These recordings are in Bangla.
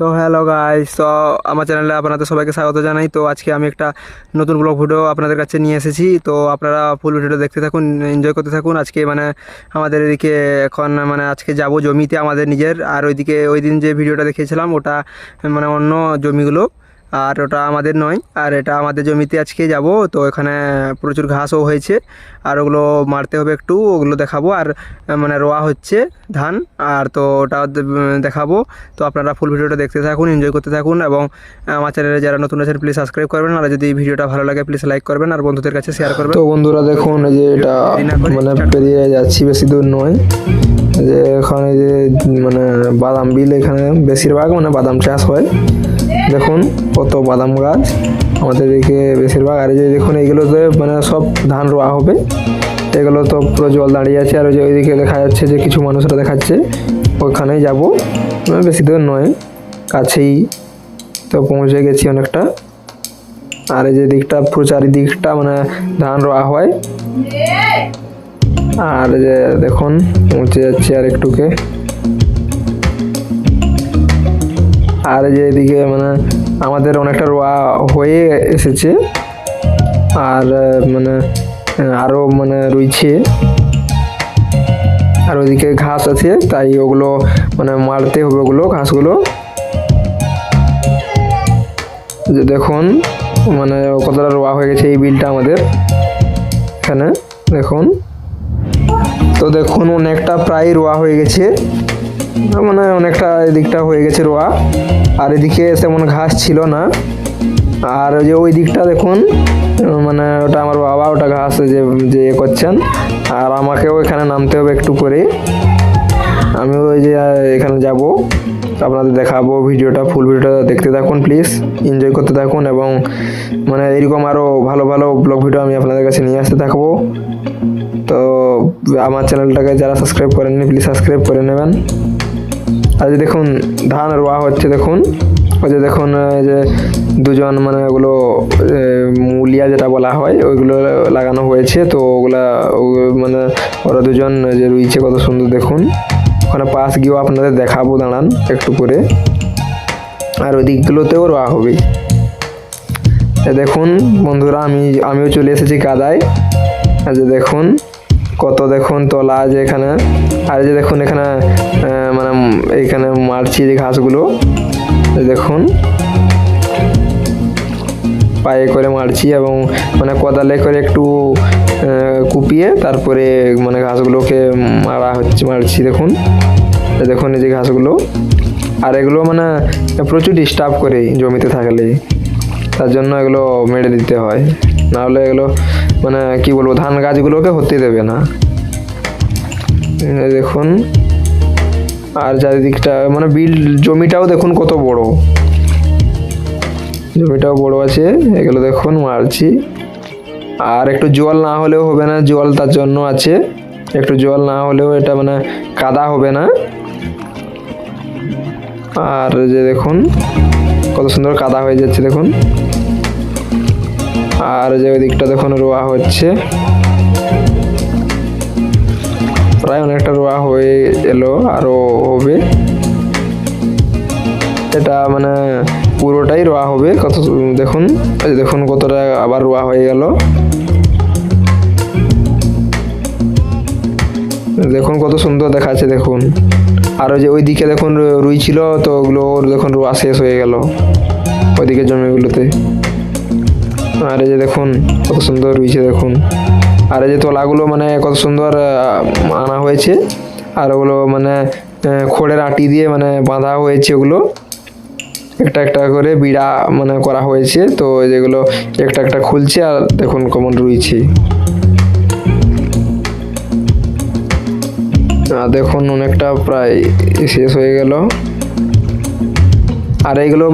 তো হ্যালো গাইস, তো আমার চ্যানেলে আপনাদের সবাইকে স্বাগত জানাই। তো আজকে আমি একটা নতুন ব্লগ ভিডিও আপনাদের কাছে নিয়ে এসেছি। তো আপনারা ফুল ভিডিওটা দেখতে থাকুন, এনজয় করতে থাকুন। আজকে আমাদের এদিকে এখন আজকে যাব জমিতে আমাদের নিজের, আর ওইদিকে ওই দিন যে ভিডিওটা দেখিয়েছিলাম ওটা অন্য জমিগুলো, আর ওটা আমাদের নয়, আর এটা আমাদের জমিতে আজকে যাব। তো এখানে প্রচুর ঘাসও হয়েছে, আর ওগুলো মারতে হবে একটু, ওগুলো দেখাবো। আর রোয়া হচ্ছে ধান, আর তো ওটা দেখাবো। তো আপনারা ফুল ভিডিওটা দেখতে থাকুন, এনজয় করতে থাকুন, এবং আমার চ্যানেলে যারা নতুন আছেন প্লিজ সাবস্ক্রাইব করবেন, আর যদি ভিডিওটা ভালো লাগে প্লিজ লাইক করবেন আর বন্ধুদের কাছে শেয়ার করবেন। তো বন্ধুরা দেখুন, এই যে এটা পেরিয়ে যাচ্ছি, বেশি দূর নয়। যে এখানে যে বাদাম বিল, এখানে বেশিরভাগ বাদাম চাষ হয়। দেখুন কত বাদাম গাছ আমাদের এদিকে বেশিরভাগ। আর এই যে দেখুন এইগুলোতে সব ধান রোয়া হবে। এগুলো তো পুরো জল দাঁড়িয়ে আছে। আর ওই যে ওইদিকে দেখা যাচ্ছে যে কিছু মানুষরা দেখাচ্ছে, ওইখানেই যাব, বেশি দূর নয়, কাছেই। তো পৌঁছে গেছি অনেকটা। আর এই যে দিকটা পুরো চারিদিকটা ধান রোয়া হয়। আর যে দেখুন পৌঁছে যাচ্ছি আর একটুকে। আর যে এদিকে আমাদের অনেকটা রোয়া হয়ে এসেছে, আর আরও রয়েছে। আর ওইদিকে ঘাস আছে, তাই ওগুলো মারতে হবে, ওগুলো ঘাসগুলো। যে দেখুন কতটা রোয়া হয়ে গেছে এই বিলটা আমাদের এখানে দেখুন। তো দেখুন অনেকটা প্রায় রোয়া হয়ে গেছে, অনেকটা এদিকটা হয়ে গেছে রোয়া। আর এদিকে তেমন ঘাস ছিল না। আর যে ওই দিকটা দেখুন ওটা আমার বাবা, ওটা ঘাস যে করছেন। আর আমাকেও এখানে নামতে হবে একটু করে। আমি ওই যে এখানে যাব, আপনাদের দেখাবো। ভিডিওটা ফুল ভিডিওটা দেখতে থাকুন, প্লিজ এনজয় করতে থাকুন, এবং এরকম আরও ভালো ভালো ব্লগ ভিডিও আমি আপনাদের কাছে নিয়ে আসতে থাকবো। তো আমার চ্যানেলটাকে যারা সাবস্ক্রাইব করেননি প্লিজ সাবস্ক্রাইব করে নেবেন। আর যে দেখুন ধান রোয়া হচ্ছে, দেখুন ওই যে দেখুন যে দুজন ওগুলো মুলিয়া যেটা বলা হয় ওইগুলো লাগানো হয়েছে। তো ওগুলা ওরা দুজন যে রুইছে কত সুন্দর দেখুন। ওখানে পাশ গিয়েও আপনাদের দেখাবো, দাঁড়ান একটু করে। আর ওই দিকগুলোতেও রোয়া হবে। দেখুন বন্ধুরা, আমিও চলে এসেছি কাদায়। আর যে দেখুন কত দেখুন তলা আছে এখানে। আর যে দেখুন এখানে এইখানে মারছি যে ঘাসগুলো, দেখুন পায়ে করে মারছি, এবং কোদালে করে একটু কুপিয়ে তারপরে ঘাসগুলোকে মারছি। দেখুন দেখুন এই যে ঘাসগুলো। আর এগুলো প্রচুর ডিস্টার্ব করে জমিতে থাকলে, তার জন্য এগুলো মেরে দিতে হয়, নাহলে এগুলো কি বলবো, ধান গাছগুলোকে হতে দেবে না। দেখুন আর চারিদিকটা বিল জমিটাও দেখুন কত বড়, জমিটাও বড় আছে। এগুলো দেখুন মারছি। আর একটু জল না হলেও হবে না, জল তার জন্য আছে। একটু জল না হলেও এটা কাদা হবে না। আর যে দেখুন কত সুন্দর কাদা হয়ে যাচ্ছে দেখুন। আর যে ওই দিকটা দেখুন রোয়া হচ্ছে, প্রায় অনেকটা রোয়া হয়ে এলো, আরও হবে। এটা পুরোটাই রোয়া হবে। কত দেখুন, দেখুন কতটা আবার রোয়া হয়ে গেল। দেখুন কত সুন্দর দেখাচ্ছে দেখুন। আর যে ওইদিকে দেখুন রুই ছিল, তো ওগুলো দেখুন রোয়া শেষ হয়ে গেল ওইদিকে জমিগুলোতে। আর এই যে দেখুন কত সুন্দর রুইছে দেখুন। আর এই যে তলাগুলো কত সুন্দর আনা হয়েছে। আর ওগুলো খড়ের আটি দিয়ে বাঁধা হয়েছে, ওগুলো একটা একটা করে বিড়া করা হয়েছে। তো যেগুলো একটা একটা খুলছে, আর দেখুন কেমন রুইছে। দেখুন অনেকটা প্রায় শেষ হয়ে গেল। আর এইগুলো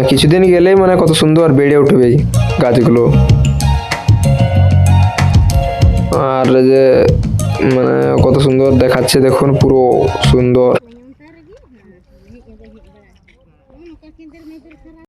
কিছুদিন গেলেই কত সুন্দর বেড়ে উঠবে গাছগুলো। আর যে কত সুন্দর দেখাচ্ছে দেখুন, পুরো সুন্দর।